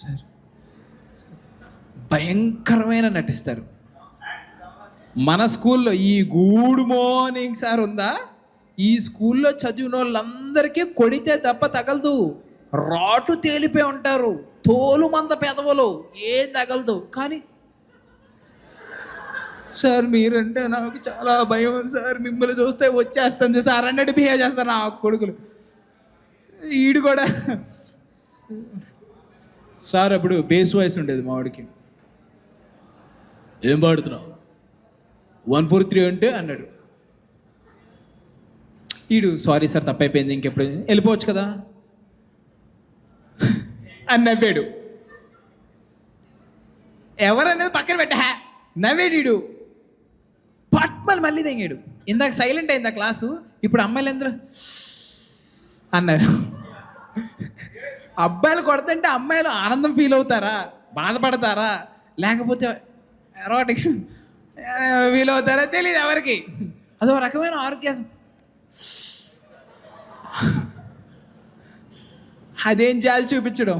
Sir భయంకరమైన నటిస్తారు. మన స్కూల్లో ఈ గుడ్ మార్నింగ్ సార్ ఉందా, ఈ స్కూల్లో చదివిన వాళ్ళందరికీ కొడితే దెబ్బ తగలదు, రాటు తేలిపోయి ఉంటారు, తోలు మంద పెదవులు, ఏం తగలదు. కానీ సార్ మీరంటే నాకు చాలా భయం సార్, మిమ్మల్ని చూస్తే వచ్చేస్తుంది సార్ అన్నట్టు బిహేవ్ చేస్తారు నా కొడుకులు. ఈడు కూడా సార్ అప్పుడు బేస్ వాయిస్ ఉండేది మా వాడికి. ఏం పాడుతున్నావు 143 అంటే అన్నాడు. ఈడు సారీ సార్ తప్పైపోయింది, ఇంకెప్పుడు వెళ్ళిపోవచ్చు కదా అని నవ్వాడు. ఎవరనేది పక్కన పెట్టా, నవ్వాడు. పట్మని మళ్ళీ తెంగాడు. ఇందాక సైలెంట్ అయింది ఆ క్లాసు, ఇప్పుడు అమ్మాయిలు అందరూ అన్నారు. అబ్బాయిలు కొడుతుంటే అమ్మాయిలు ఆనందం ఫీల్ అవుతారా, బాధపడతారా, లేకపోతే ఎరోటిక్ ఫీల్ అవుతారా తెలియదు ఎవరికి. అదో రకమైన ఆరోగ్యం. అదేం జాలి చూపించడం.